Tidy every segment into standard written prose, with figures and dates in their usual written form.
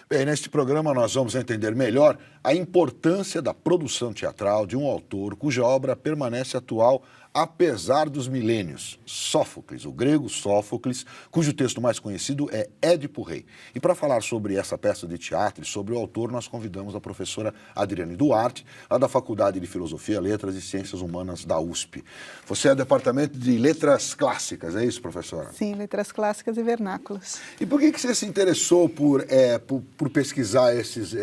Bem, neste programa nós vamos entender melhor a importância da produção teatral de um autor cuja obra permanece atual apesar dos milênios. Sófocles, o grego Sófocles, cujo texto mais conhecido é Édipo Rei. E para falar sobre essa peça de teatro e sobre o autor, nós convidamos a professora Adriane Duarte, lá da Faculdade de Filosofia, Letras e Ciências Humanas da USP. Você é do Departamento de Letras Clássicas, é isso, professora? Sim, letras clássicas e vernáculos. E por que você se interessou por pesquisar esses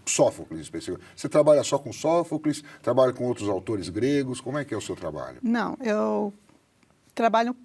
Sófocles específicos? Você trabalha só com Sófocles? Trabalha com outros autores gregos? Como é que é o seu trabalho? Não, eu trabalho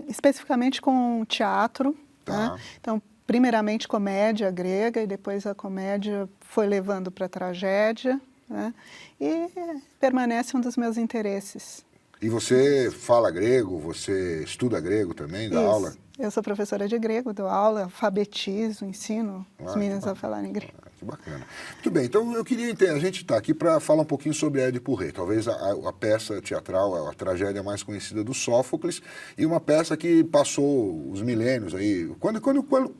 especificamente com teatro. Tá. Né? Então, primeiramente comédia grega e depois a comédia foi levando para a tragédia. Né? E permanece um dos meus interesses. E você fala grego, você estuda grego também, dá aula? Eu sou professora de grego, dou aula, alfabetizo, ensino os meninos a falarem grego. Que bacana. Muito bem, então eu queria entender, a gente está aqui para falar um pouquinho sobre Édipo Rei, talvez a peça teatral, a tragédia mais conhecida do Sófocles, e uma peça que passou os milênios aí.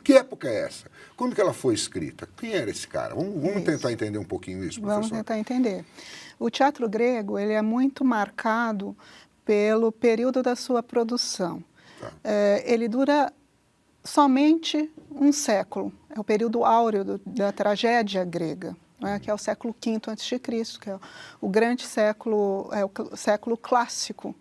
Que época é essa? Quando que ela foi escrita? Quem era esse cara? Vamos tentar entender um pouquinho isso, professor. Vamos tentar entender. O teatro grego ele é muito marcado pelo período da sua produção. Tá. Ele dura somente um século. É o período áureo da tragédia grega, né, que é o século V a.C., que é o grande século, o século clássico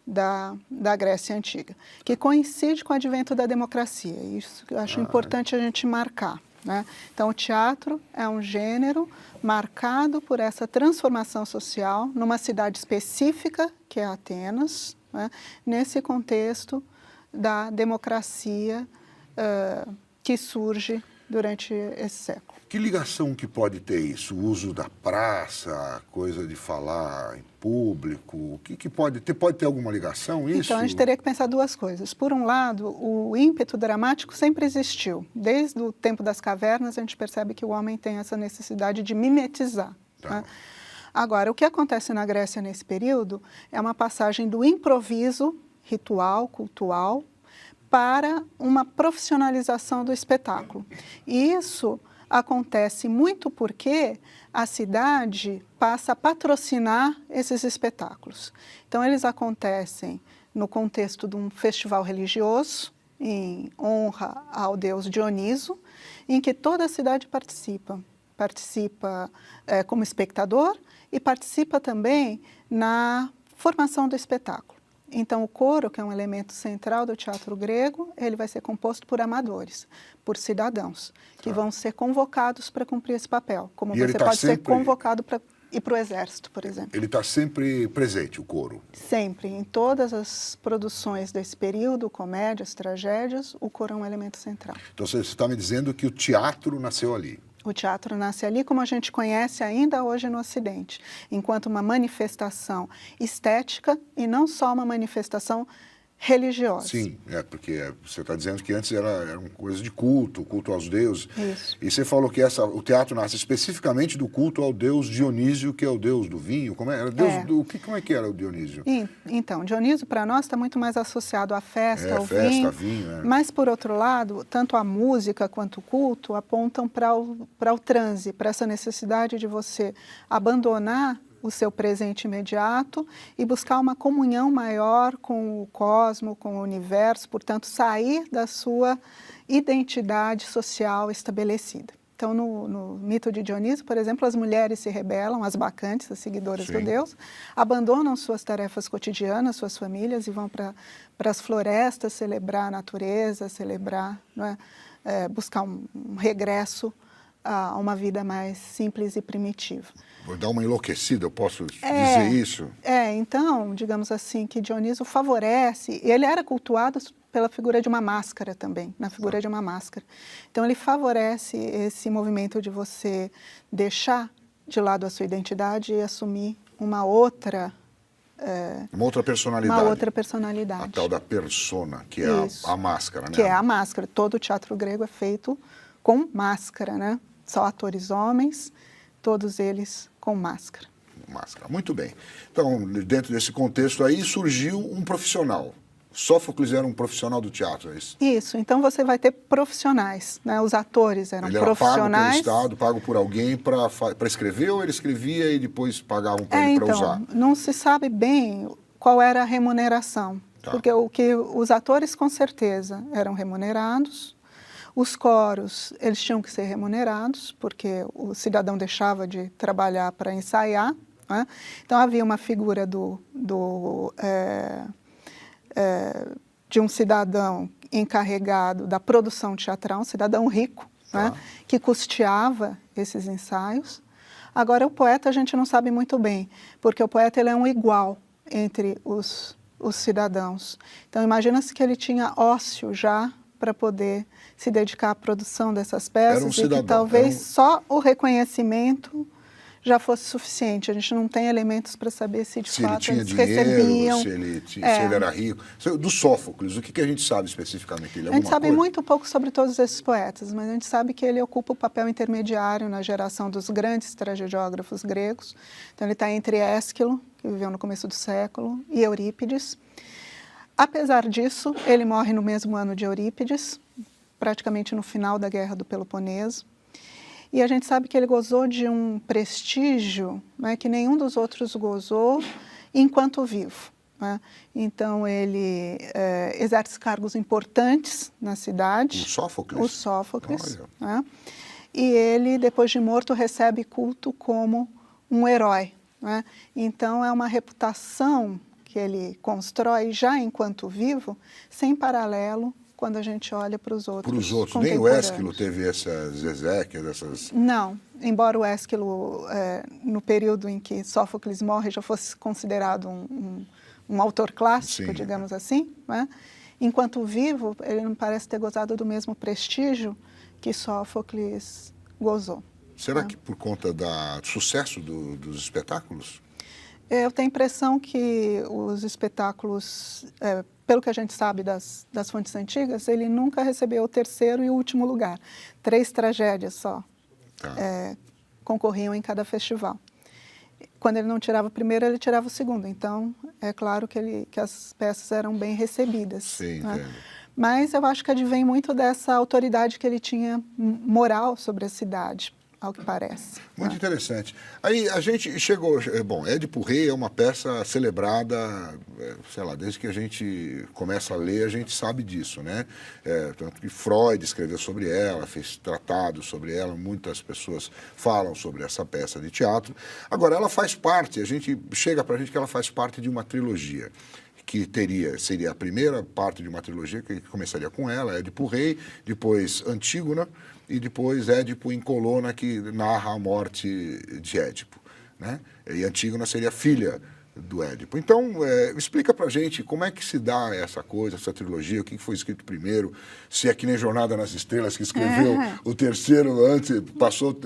da Grécia Antiga, que coincide com o advento da democracia. Isso eu acho importante a gente marcar. Né? Então, o teatro é um gênero marcado por essa transformação social numa cidade específica, que é Atenas, né? Nesse contexto da democracia que surge durante esse século. Que ligação que pode ter isso? O uso da praça, a coisa de falar em público, que pode ter alguma ligação isso? Então, a gente teria que pensar duas coisas. Por um lado, o ímpeto dramático sempre existiu. Desde o tempo das cavernas, a gente percebe que o homem tem essa necessidade de mimetizar. Tá. Né? Agora, o que acontece na Grécia nesse período é uma passagem do improviso ritual, cultural, para uma profissionalização do espetáculo. E isso acontece muito porque a cidade passa a patrocinar esses espetáculos. Então, eles acontecem no contexto de um festival religioso, em honra ao deus Dioniso, em que toda a cidade participa. Participa como espectador e participa também na formação do espetáculo. Então, o coro, que é um elemento central do teatro grego, ele vai ser composto por amadores, por cidadãos, que vão ser convocados para cumprir esse papel, como você pode ser convocado para ir para o exército, por exemplo. Ele está sempre presente, o coro? Sempre. Em todas as produções desse período, comédias, tragédias, o coro é um elemento central. Então, você está me dizendo que o teatro nasceu ali? O teatro nasce ali como a gente conhece ainda hoje no Ocidente, enquanto uma manifestação estética e não só uma manifestação religiosa. Sim, porque você está dizendo que antes era uma coisa de culto aos deuses. Isso. E você falou que o teatro nasce especificamente do culto ao deus Dionísio, que é o deus do vinho. Como é que era o Dionísio? Então, Dionísio para nós está muito mais associado à festa, ao vinho. Mas, por outro lado, tanto a música quanto o culto apontam para o transe, para essa necessidade de você abandonar o seu presente imediato e buscar uma comunhão maior com o cosmo, com o universo, portanto, sair da sua identidade social estabelecida. Então, no mito de Dionísio, por exemplo, as mulheres se rebelam, as bacantes, as seguidoras do deus, abandonam suas tarefas cotidianas, suas famílias e vão para as florestas celebrar a natureza, celebrar, não é, buscar um regresso a uma vida mais simples e primitiva. Vou dar uma enlouquecida, eu posso dizer isso? Então, digamos assim, que Dionísio favorece, e ele era cultuado pela figura de uma máscara também, na figura de uma máscara. Então, ele favorece esse movimento de você deixar de lado a sua identidade e assumir uma outra personalidade. Uma outra personalidade. A tal da persona, que é a máscara, né? Que é a máscara. Todo o teatro grego é feito com máscara, né? Só atores homens, todos eles com máscara. Muito bem. Então, dentro desse contexto aí, surgiu um profissional. Sófocles era um profissional do teatro, é isso? Isso, então você vai ter profissionais, né? Os atores eram Ele era profissionais. pago pelo Estado, pago por alguém para escrever, ou ele escrevia e depois pagavam para ele para Então, usar? não se sabe bem qual era a remuneração, Tá. porque os atores com certeza eram remunerados, os coros eles tinham que ser remunerados, porque o cidadão deixava de trabalhar para ensaiar, né? Então havia uma figura de um cidadão encarregado da produção teatral, um cidadão rico, né, que custeava esses ensaios. Agora, o poeta a gente não sabe muito bem, porque o poeta ele é um igual entre os cidadãos. Então, imagina-se que ele tinha ócio já para poder se dedicar à produção dessas peças, Era um cidadão, e que talvez só o reconhecimento já fosse suficiente. A gente não tem elementos para saber se de fato ele tinha eles dinheiro, recebiam. se ele era rico. Do Sófocles, o que a gente sabe especificamente dele? A gente sabe muito pouco sobre todos esses poetas, mas a gente sabe que ele ocupa o papel intermediário na geração dos grandes tragediógrafos gregos. Então ele está entre Ésquilo, que viveu no começo do século, e Eurípides. Apesar disso, ele morre no mesmo ano de Eurípides, praticamente no final da Guerra do Peloponeso. E a gente sabe que ele gozou de um prestígio, né, que nenhum dos outros gozou enquanto vivo, né? Então, ele exerce cargos importantes na cidade. O Sófocles? O Sófocles. Né? E ele, depois de morto, recebe culto como um herói, né? Então, é uma reputação que ele constrói já enquanto vivo, sem paralelo, quando a gente olha para os outros. Para os outros. Nem o Ésquilo teve essas exéquias, essas... Não, embora o Ésquilo, no período em que Sófocles morre, já fosse considerado um autor clássico, sim, digamos assim, né? Enquanto vivo, ele não parece ter gozado do mesmo prestígio que Sófocles gozou. Será que por conta do sucesso dos espetáculos? Eu tenho a impressão que os espetáculos, pelo que a gente sabe das fontes antigas, ele nunca recebeu o terceiro e o último lugar. 3 tragédias só concorriam em cada festival. Quando ele não tirava o primeiro, ele tirava o segundo. Então, é claro que as peças eram bem recebidas. Sim, né? entendo. Mas eu acho que advém muito dessa autoridade que ele tinha moral sobre a cidade, ao que parece. Muito interessante. Aí a gente chegou... Bom, Édipo Rei é uma peça celebrada, sei lá, desde que a gente começa a ler, a gente sabe disso, né? Tanto que Freud escreveu sobre ela, fez tratados sobre ela, muitas pessoas falam sobre essa peça de teatro. Agora, ela faz parte, chega pra gente que ela faz parte de uma trilogia, que seria a primeira parte de uma trilogia que começaria com ela, Édipo Rei, depois Antígona, e depois Édipo em Colona, que narra a morte de Édipo, né? E Antígona seria filha do Édipo. Então, explica pra gente como é que se dá essa coisa, essa trilogia, o que foi escrito primeiro, se é que nem Jornada nas Estrelas, que escreveu o terceiro antes, passou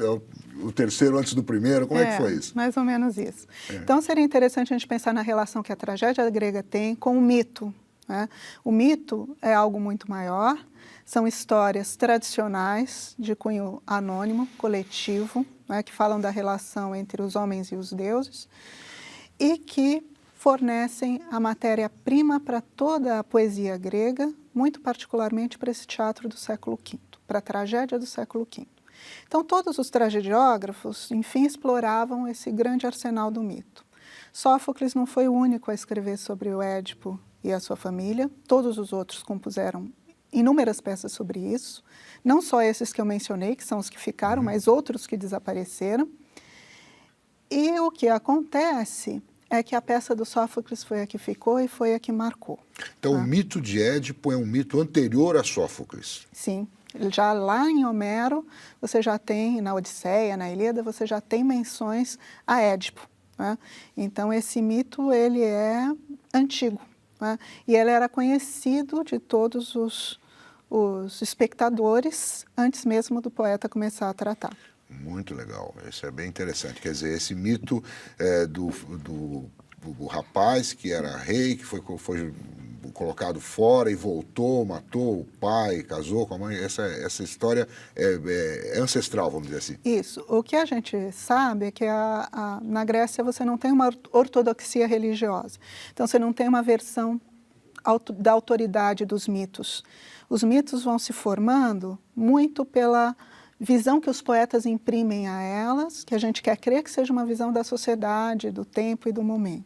o terceiro antes do primeiro, como é que foi isso? Mais ou menos isso. Então, seria interessante a gente pensar na relação que a tragédia grega tem com o mito, né? O mito é algo muito maior, são histórias tradicionais de cunho anônimo, coletivo, né, que falam da relação entre os homens e os deuses e que fornecem a matéria-prima para toda a poesia grega, muito particularmente para esse teatro do século V, para a tragédia do século V. Então, todos os tragediógrafos, enfim, exploravam esse grande arsenal do mito. Sófocles não foi o único a escrever sobre o Édipo e a sua família, todos os outros compuseram inúmeras peças sobre isso, não só esses que eu mencionei, que são os que ficaram, mas outros que desapareceram. E o que acontece é que a peça do Sófocles foi a que ficou e foi a que marcou. Então, o mito de Édipo é um mito anterior a Sófocles. Sim. Já lá em Homero, você já tem, na Odisseia, na Ilíada, você já tem menções a Édipo, né? Então, esse mito, ele é antigo, né? E ele era conhecido de todos os espectadores antes mesmo do poeta começar a tratar. Muito legal, isso é bem interessante. Quer dizer, esse mito do rapaz que era rei, que foi colocado fora e voltou, matou o pai, casou com a mãe, essa história é ancestral, vamos dizer assim. Isso. O que a gente sabe é que na Grécia você não tem uma ortodoxia religiosa. Então, você não tem uma versão da autoridade dos mitos. Os mitos vão se formando muito pela visão que os poetas imprimem a elas, que a gente quer crer que seja uma visão da sociedade, do tempo e do momento.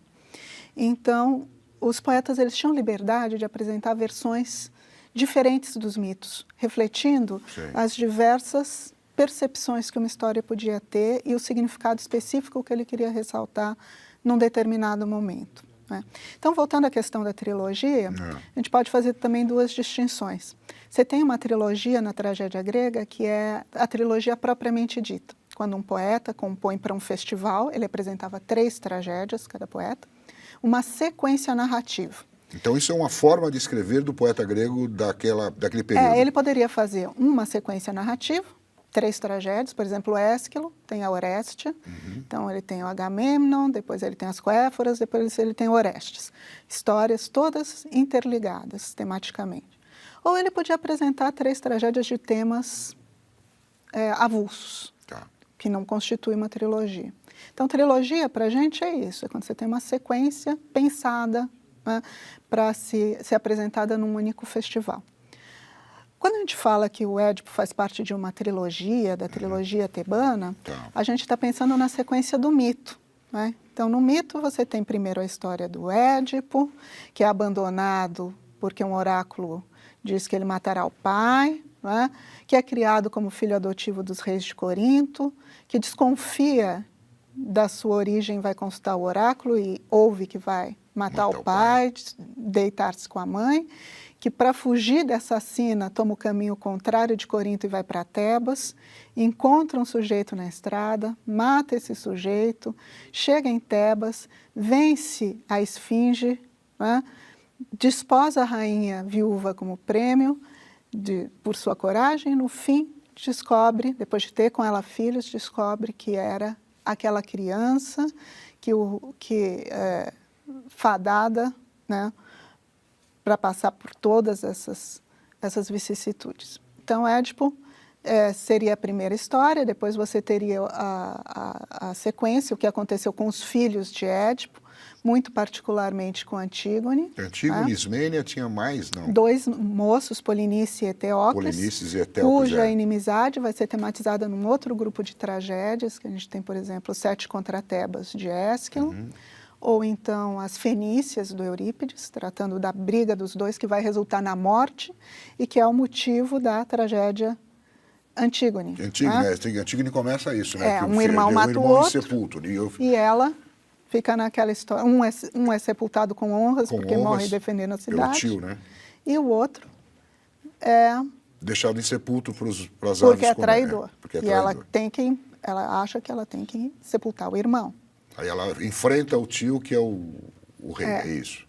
Então, os poetas eles tinham liberdade de apresentar versões diferentes dos mitos, refletindo as diversas percepções que uma história podia ter e o significado específico que ele queria ressaltar num determinado momento, né? Então, voltando à questão da trilogia, a gente pode fazer também duas distinções. Você tem uma trilogia na tragédia grega que é a trilogia propriamente dita. Quando um poeta compõe para um festival, ele apresentava 3 tragédias, cada poeta, uma sequência narrativa. Então isso é uma forma de escrever do poeta grego daquele período. Ele poderia fazer uma sequência narrativa, 3 tragédias, por exemplo, o Ésquilo tem a Orestes, então ele tem o Agamemnon, depois ele tem as Coéforas, depois ele tem o Orestes. Histórias todas interligadas tematicamente. Ou ele podia apresentar 3 tragédias de temas avulsos, que não constitui uma trilogia. Então, trilogia para a gente é isso, é quando você tem uma sequência pensada, né, para ser apresentada num único festival. Quando a gente fala que o Édipo faz parte de uma trilogia, da trilogia tebana, a gente está pensando na sequência do mito, né? Então, no mito, você tem primeiro a história do Édipo, que é abandonado porque um oráculo diz que ele matará o pai, né? Que é criado como filho adotivo dos reis de Corinto, que desconfia da sua origem, vai consultar o oráculo e ouve que vai matar o pai, deitar-se com a mãe, que para fugir dessa sina toma o caminho contrário de Corinto e vai para Tebas, encontra um sujeito na estrada, mata esse sujeito, chega em Tebas, vence a esfinge, né? Desposa a rainha viúva como prêmio por sua coragem e no fim descobre, depois de ter com ela filhos, descobre que era aquela criança fadada, né, para passar por todas essas vicissitudes. Então, Édipo seria a primeira história, depois você teria a sequência, o que aconteceu com os filhos de Édipo, muito particularmente com Antígone. Antígone e Ismênia tinha mais, não? 2 moços, Polinice e Eteocles, cuja inimizade vai ser tematizada num outro grupo de tragédias, que a gente tem, por exemplo, os 7 contra Tebas de Ésquilo, ou então as Fenícias do Eurípides, tratando da briga dos dois que vai resultar na morte e que é o motivo da tragédia Antígone. Antígone começa isso, né? Um irmão mata o outro insepulto, e ela fica naquela história. Um é sepultado com honras porque morre defendendo a cidade. Pelo tio, né? E o outro é deixado insepulto para as aves. Porque é traidor. Porque é traidor. E ela acha que ela tem que sepultar o irmão. Aí ela enfrenta o tio, que é o rei, é isso.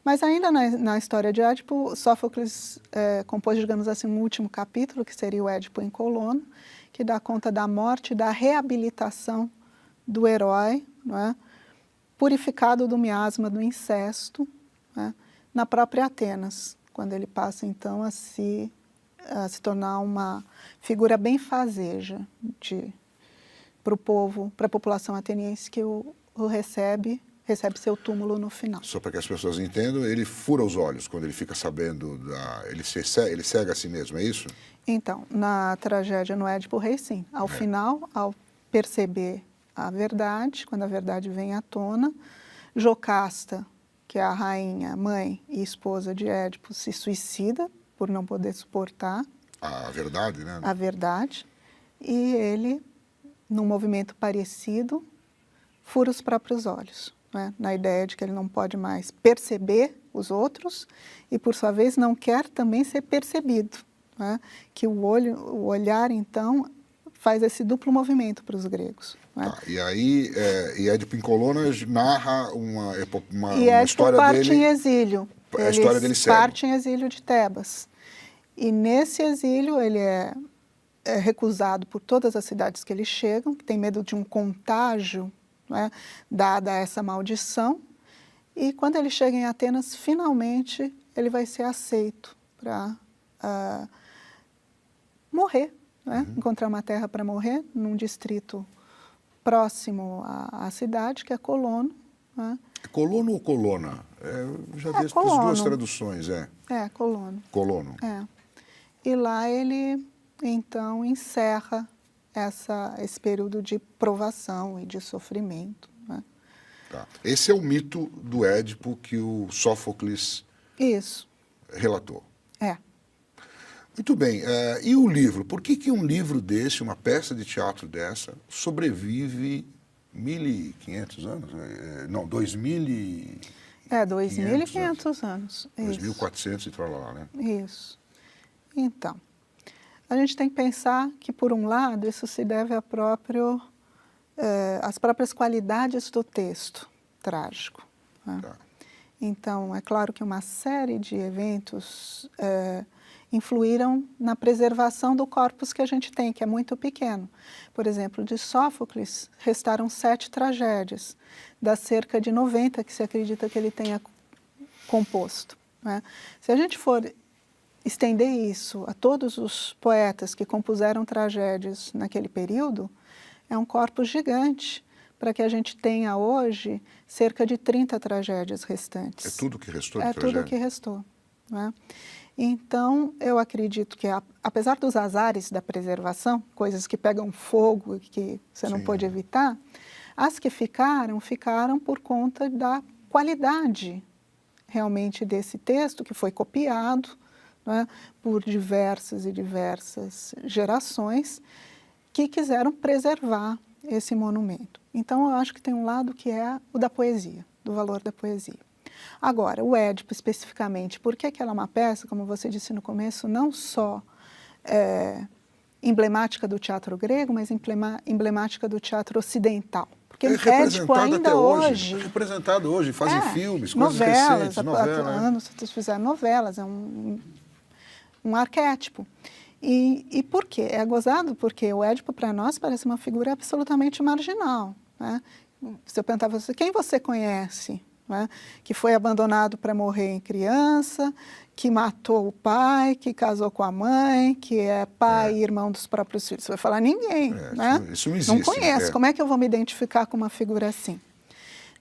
Mas ainda na história de Édipo, Sófocles compôs, digamos assim, um último capítulo, que seria o Édipo em Colono, que dá conta da morte e da reabilitação do herói, não é? Purificado do miasma do incesto, né? Na própria Atenas, quando ele passa, então, a se tornar uma figura benfazeja para o povo, para a população ateniense que o recebe seu túmulo no final. Só para que as pessoas entendam, ele fura os olhos quando ele fica sabendo, ele cega a si mesmo, é isso? Então, na tragédia no Édipo Rei, sim. Ao final, ao perceber a verdade, quando a verdade vem à tona, Jocasta, que é a rainha, mãe e esposa de Édipo, se suicida por não poder suportar a verdade, né? A verdade. E ele, num movimento parecido, fura os próprios olhos, né? Na ideia de que ele não pode mais perceber os outros e, por sua vez, não quer também ser percebido, né? Que o olhar, então, faz esse duplo movimento para os gregos. Né? E aí, Édipo em Colono narra uma história parte dele... em exílio. A história dele segue. Parte em exílio de Tebas. E nesse exílio ele é recusado por todas as cidades que ele chega, que tem medo de um contágio, né, dada essa maldição. E quando ele chega em Atenas, finalmente ele vai ser aceito para morrer, né? Encontrar uma terra para morrer num distrito próximo à cidade, que é Colono, Né? Colono ou colona? Eu já vi as colono. duas traduções, Colono. Colono. E lá ele, então, encerra esse período de provação e de sofrimento. Né? Tá. Esse é o mito do Édipo que o Sófocles Isso. relatou. É. Muito bem. E o livro? Por que um livro desse, uma peça de teatro dessa, sobrevive 1.500 anos? Não, 2.000 2.500 anos. 2.400 e lá, né? Isso. Então, a gente tem que pensar que, por um lado, isso se deve às próprias qualidades do texto trágico. Né? Tá. Então, é claro que uma série de eventos influíram na preservação do corpus que a gente tem, que é muito pequeno. Por exemplo, de Sófocles, restaram 7 tragédias, das cerca de 90 que se acredita que ele tenha composto. Né? Se a gente for estender isso a todos os poetas que compuseram tragédias naquele período, é um corpus gigante para que a gente tenha hoje cerca de 30 tragédias restantes. É tudo que restou de tragédia? É tudo que restou. Né? Então, eu acredito que, apesar dos azares da preservação, coisas que pegam fogo e que você não pôde evitar, as que ficaram por conta da qualidade realmente desse texto, que foi copiado, né, por diversas e diversas gerações que quiseram preservar esse monumento. Então, eu acho que tem um lado que é o da poesia, do valor da poesia. Agora, o Édipo especificamente, por que ela é uma peça, como você disse no começo, não só emblemática do teatro grego, mas emblemática do teatro ocidental? Porque o Édipo ainda hoje... É representado hoje, fazem filmes, coisas novelas, recentes, novelas. Vocês fizeram novelas, é um arquétipo. E por quê? É gozado porque o Édipo, para nós, parece uma figura absolutamente marginal. Né? Se eu perguntar a você, quem você conhece, né, que foi abandonado para morrer em criança, que matou o pai, que casou com a mãe, que é pai e irmão dos próprios filhos? Você vai falar ninguém. Né? Isso não existe. Não conhece. Como é que eu vou me identificar com uma figura assim?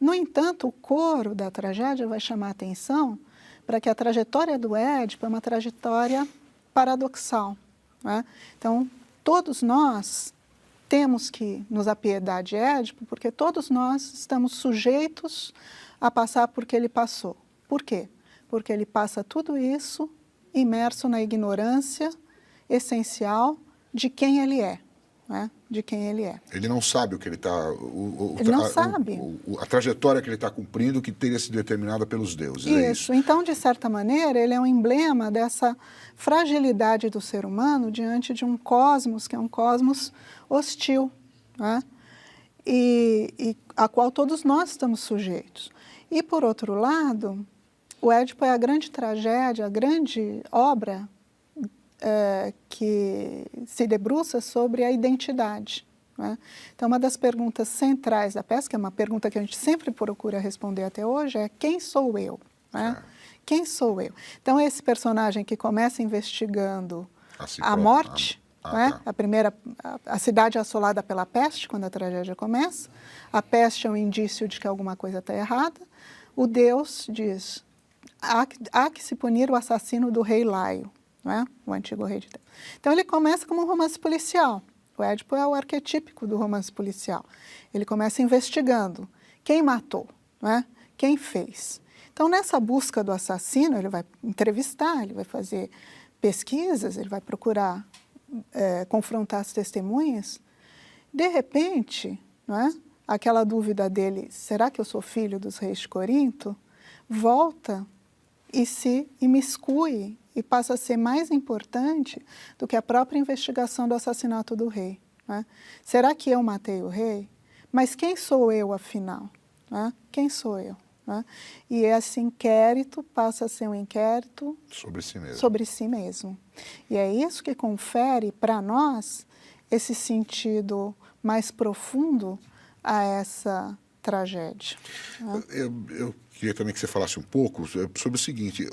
No entanto, o coro da tragédia vai chamar a atenção para que a trajetória do Édipo é uma trajetória paradoxal. Né? Então, todos nós temos que nos apiedar de Édipo, porque todos nós estamos sujeitos a passar por que ele passou. Por quê? Porque ele passa tudo isso imerso na ignorância essencial de quem ele é. Né? De quem ele é. Ele não sabe o que ele está... Ele não sabe. A trajetória que ele está cumprindo que teria sido determinada pelos deuses. Isso. Então, de certa maneira, ele é um emblema dessa fragilidade do ser humano diante de um cosmos que é um cosmos hostil, né? e a qual todos nós estamos sujeitos. E, por outro lado, o Édipo é a grande tragédia, a grande obra que se debruça sobre a identidade. Né? Então, uma das perguntas centrais da peça, que é uma pergunta que a gente sempre procura responder até hoje, é quem sou eu? Né? Quem sou eu? Então, esse personagem que começa investigando a morte, né? A cidade assolada pela peste, quando a tragédia começa, a peste é um indício de que alguma coisa está errada, o Deus diz, há que se punir o assassino do rei Laio, né? O antigo rei de Tebas. Então, ele começa como um romance policial. O Édipo é o arquetípico do romance policial. Ele começa investigando quem matou, né? Quem fez. Então, nessa busca do assassino, ele vai entrevistar, ele vai fazer pesquisas, ele vai procurar confrontar as testemunhas. De repente, não é? Aquela dúvida dele, será que eu sou filho dos reis de Corinto? Volta e se imiscui e passa a ser mais importante do que a própria investigação do assassinato do rei. Né? Será que eu matei o rei? Mas quem sou eu, afinal? Né? Quem sou eu? Né? E esse inquérito passa a ser um inquérito sobre si mesmo. E é isso que confere para nós esse sentido mais profundo a essa tragédia. Né? Eu queria também que você falasse um pouco sobre o seguinte,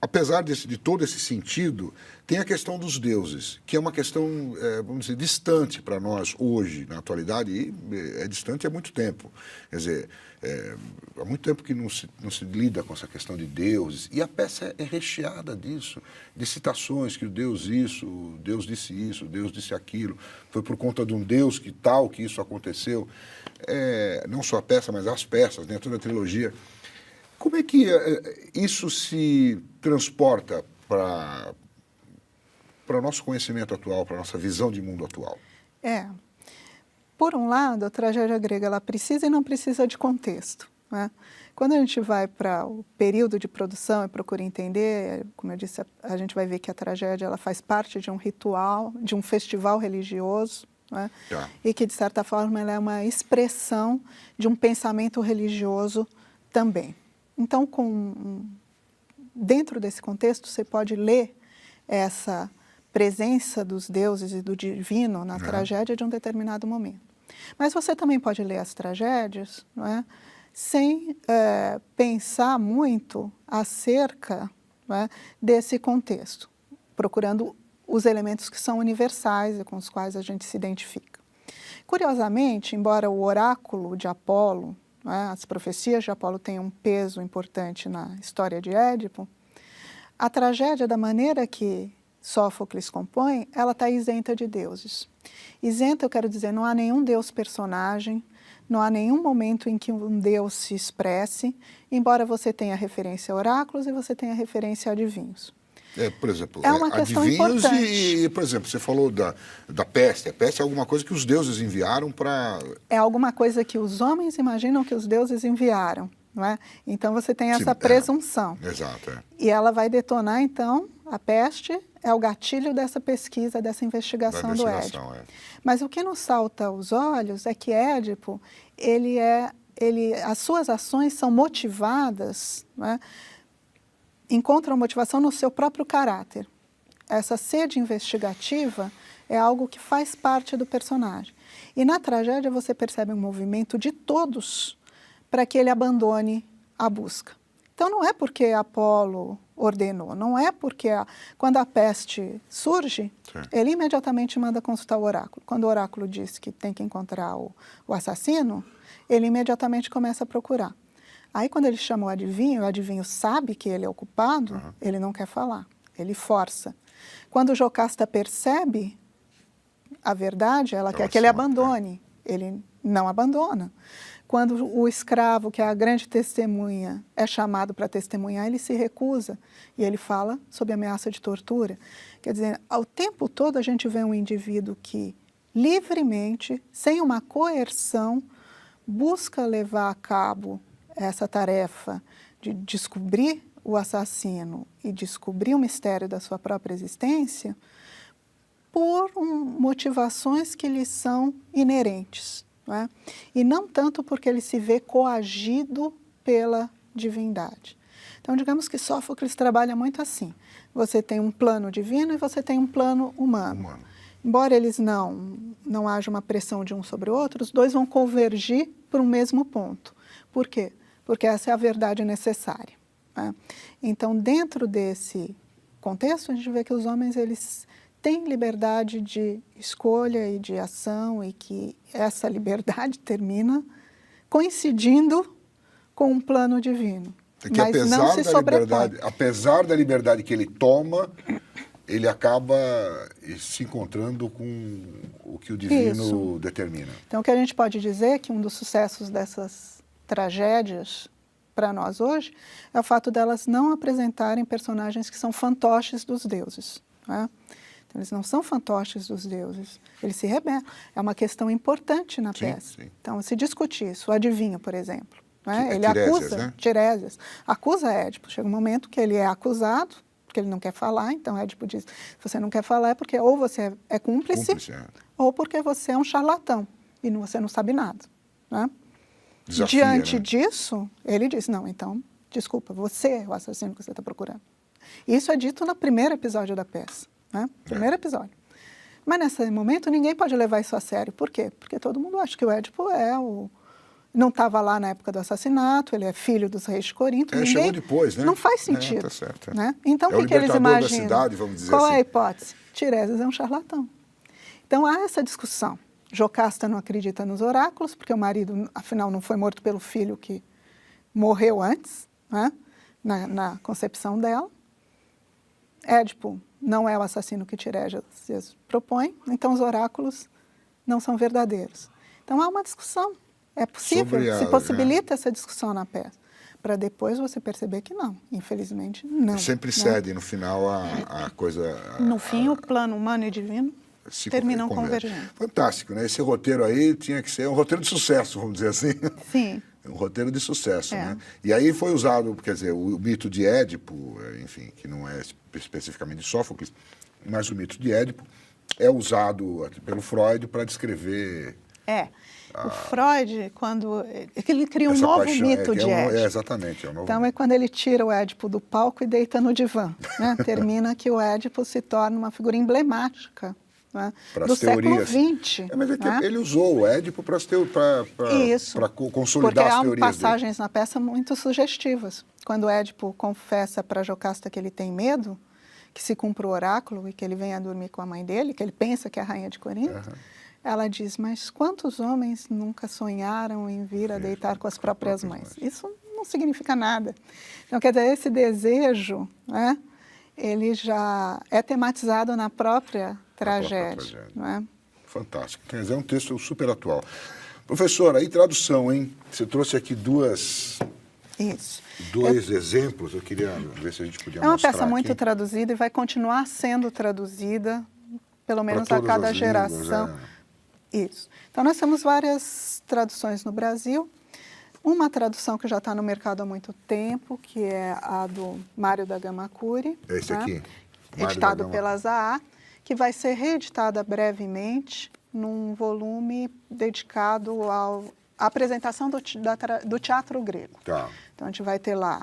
apesar de todo esse sentido, tem a questão dos deuses, que é uma questão, vamos dizer, distante para nós hoje, na atualidade, e é distante há muito tempo. Quer dizer, há muito tempo que não se lida com essa questão de deuses, e a peça é recheada disso, de citações, que o Deus isso, o Deus disse isso, o Deus disse aquilo, foi por conta de um Deus que tal que isso aconteceu. Não só a peça, mas as peças, né, toda a trilogia. Como é que isso se transporta para o nosso conhecimento atual, para a nossa visão de mundo atual? Por um lado, a tragédia grega ela precisa e não precisa de contexto, né? Quando a gente vai para o período de produção e procura entender, como eu disse, a gente vai ver que a tragédia ela faz parte de um ritual, de um festival religioso, né? E que, de certa forma, ela é uma expressão de um pensamento religioso também. Então, dentro desse contexto, você pode ler essa presença dos deuses e do divino na tragédia de um determinado momento. Mas você também pode ler as tragédias, não é, sem pensar muito acerca, não é, desse contexto, procurando os elementos que são universais e com os quais a gente se identifica. Curiosamente, embora o oráculo de Apolo, as profecias de Apolo têm um peso importante na história de Édipo, a tragédia, da maneira que Sófocles compõe, ela está isenta de deuses. Isenta, eu quero dizer, não há nenhum deus personagem, não há nenhum momento em que um deus se expresse, embora você tenha referência a oráculos e você tenha referência a adivinhos. Por exemplo, é uma questão adivinhos importante. por exemplo, você falou da peste. A peste é alguma coisa que os deuses enviaram para... É alguma coisa que os homens imaginam que os deuses enviaram, não é? Então você tem essa presunção. Exato. E ela vai detonar, então, a peste é o gatilho dessa pesquisa, dessa investigação do Édipo. Mas o que nos salta aos olhos é que Édipo, as suas ações são motivadas, não é? Encontram motivação no seu próprio caráter. Essa sede investigativa é algo que faz parte do personagem. E na tragédia você percebe um movimento de todos para que ele abandone a busca. Então não é porque Apolo ordenou, não é porque quando a peste surge, ele imediatamente manda consultar o oráculo. Quando o oráculo diz que tem que encontrar o assassino, ele imediatamente começa a procurar. Aí, quando ele chama o adivinho sabe que ele é o culpado, ele não quer falar, ele força. Quando o Jocasta percebe a verdade, ela quer que ele abandone, ele não abandona. Quando o escravo, que é a grande testemunha, é chamado para testemunhar, ele se recusa e ele fala sob ameaça de tortura. Quer dizer, ao tempo todo a gente vê um indivíduo que livremente, sem uma coerção, busca levar a cabo essa tarefa de descobrir o assassino e descobrir o mistério da sua própria existência por motivações que lhe são inerentes, não é? E não tanto porque ele se vê coagido pela divindade. Então, digamos que Sófocles trabalha muito assim. Você tem um plano divino e você tem um plano humano. Embora eles não haja uma pressão de um sobre o outro, os dois vão convergir para um mesmo ponto. Por quê? Porque essa é a verdade necessária, né? Então, dentro desse contexto, a gente vê que os homens eles têm liberdade de escolha e de ação e que essa liberdade termina coincidindo com um plano divino. Mas não se sobrepõe. Apesar da liberdade que ele toma, ele acaba se encontrando com o que o divino determina. Então, o que a gente pode dizer é que um dos sucessos dessas tragédias para nós hoje é o fato delas não apresentarem personagens que são fantoches dos deuses, né? Então, eles não são fantoches dos deuses, eles se rebelam. É uma questão importante na peça. Então, se discute isso. O adivinho, por exemplo, né? Ele acusa, Tiresias, acusa Édipo. Chega um momento que ele é acusado, porque ele não quer falar, então Édipo diz, se você não quer falar é porque ou você é cúmplice ou porque você é um charlatão e você não sabe nada, né? Diante disso, ele diz, não, então, desculpa, você é o assassino que você está procurando. Isso é dito no primeiro episódio da peça, né? Primeiro episódio. Mas nesse momento ninguém pode levar isso a sério. Por quê? Porque todo mundo acha que o Édipo é não estava lá na época do assassinato, ele é filho dos reis de Corinto. Chegou depois, né? Não faz sentido. Tá certo. Né? Então, o o que eles libertador imaginam? da cidade, vamos dizer Qual assim. é a hipótese? Tiresias é um charlatão. Então, há essa discussão. Jocasta não acredita nos oráculos, porque o marido, afinal, não foi morto pelo filho que morreu antes, né? na concepção dela. Édipo não é o assassino que Tiresias propõe, então os oráculos não são verdadeiros. Então, há uma discussão. É possível, se possibilita essa discussão na peça, para depois você perceber que não, infelizmente não. Sempre cede, no final, a coisa... No fim, o plano humano e divino terminam convergendo. Fantástico, né? Esse roteiro aí tinha que ser um roteiro de sucesso, vamos dizer assim. Sim. Um roteiro de sucesso, né? E aí foi usado, quer dizer, o mito de Édipo, enfim, que não é especificamente de Sófocles, mas o mito de Édipo é usado pelo Freud para descrever... O Freud, quando ele cria um novo mito de Édipo. Exatamente. É um novo então, é quando ele tira o Édipo do palco e deita no divã. Né? Termina que o Édipo se torna uma figura emblemática, né? do século XX. Mas né? ele usou o Édipo para consolidar as teorias porque há passagens na peça muito sugestivas. Quando o Édipo confessa para Jocasta que ele tem medo, que se cumpra o oráculo e que ele venha dormir com a mãe dele, que ele pensa que é a rainha de Corinto, ela diz, mas quantos homens nunca sonharam em vir a deitar com as próprias mães? Isso não significa nada. Então, quer dizer, esse desejo, né, ele já é tematizado na própria tragédia. Não é? Fantástico. Quer dizer, é um texto super atual. Professora, e tradução, hein? Você trouxe aqui dois exemplos, eu queria ver se a gente podia mostrar. É uma peça aqui. muito traduzida e vai continuar sendo traduzida, pelo menos a cada geração. Línguas, Isso. Então, nós temos várias traduções no Brasil. Uma tradução que já está no mercado há muito tempo, que é a do Mário da Gama Cury. Esse aqui? Editado pela Zaha, que vai ser reeditada brevemente num volume dedicado à apresentação do teatro grego. Tá. Então, a gente vai ter lá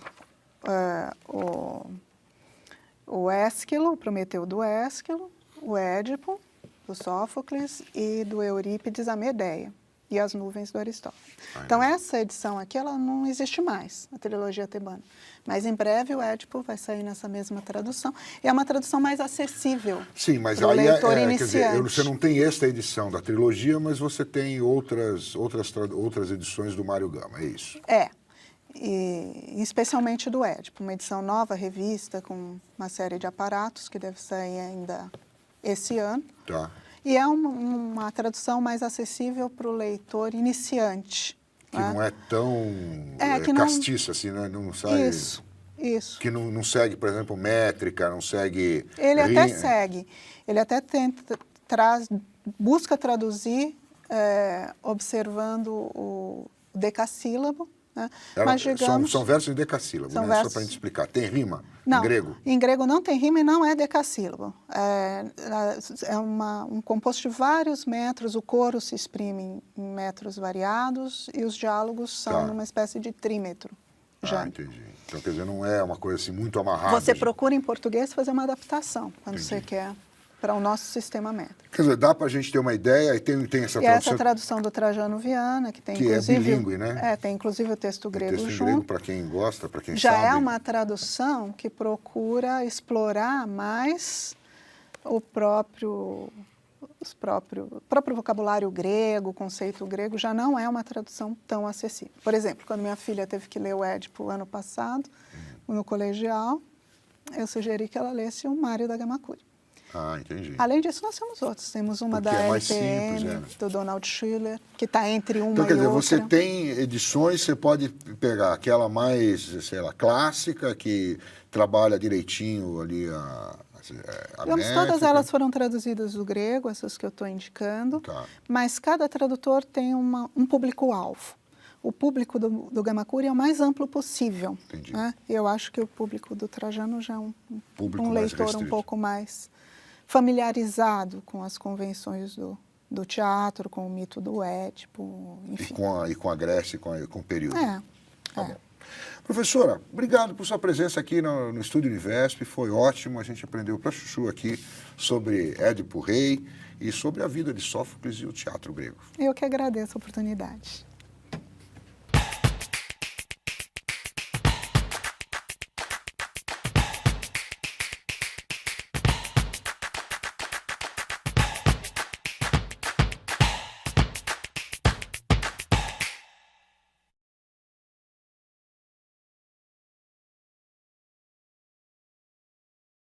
o Ésquilo, o Prometeu do Ésquilo, o Édipo, do Sófocles, e do Eurípides, a Medeia, e as nuvens do Aristófanes. Então, essa edição aqui, ela não existe mais, a trilogia tebana. Mas, em breve, o Édipo vai sair nessa mesma tradução. E é uma tradução mais acessível. Sim, mas aí leitor iniciante. Quer dizer, você não tem esta edição da trilogia, mas você tem outras edições do Mário Gama, é isso? E especialmente do Édipo, uma edição nova, revista, com uma série de aparatos, que deve sair ainda esse ano. Tá. E é uma tradução mais acessível para o leitor iniciante. Que não é tão castiça, assim, né? Não sai... Isso. Que não segue, por exemplo, métrica, não segue... Ele até segue. Ele até busca traduzir observando o decassílabo. Né? Mas, digamos, são versos em decassílabo, né? Só para a gente explicar. Tem rima em grego? Em grego não tem rima e não é decassílabo. É um composto de vários metros, o coro se exprime em metros variados e os diálogos são numa espécie de trímetro. Entendi. Então, quer dizer, não é uma coisa assim muito amarrada. Você procura em português fazer uma adaptação, quando você quer, para o nosso sistema métrico. Quer dizer, dá para a gente ter uma ideia, e tem essa tradução... E essa tradução do Trajano Viana, que tem inclusive... é bilíngue, né? Tem inclusive o texto grego junto. O texto grego, para quem gosta, para quem já sabe... Já é uma tradução que procura explorar mais o próprio vocabulário grego, o conceito grego, já não é uma tradução tão acessível. Por exemplo, quando minha filha teve que ler o Édipo ano passado, no colegial, eu sugeri que ela lesse o Mário da Gama Cury. Entendi. Além disso, nós temos outros. Temos uma da LPM, do Donald Schiller, que está entre uma e outra. Então, quer dizer, você tem edições, você pode pegar aquela mais, sei lá, clássica, que trabalha direitinho ali a métrica. Todas elas foram traduzidas do grego, essas que eu estou indicando, mas cada tradutor tem um público-alvo. O público do Gama Cury é o mais amplo possível. Entendi. Né? Eu acho que o público do Trajano já é um leitor um pouco mais familiarizado com as convenções do teatro, com o mito do Édipo, enfim. E com a Grécia, com o período. Tá bom. Professora, obrigado por sua presença aqui no Estúdio Univesp, foi ótimo, a gente aprendeu para chuchu aqui sobre Édipo Rei e sobre a vida de Sófocles e o teatro grego. Eu que agradeço a oportunidade.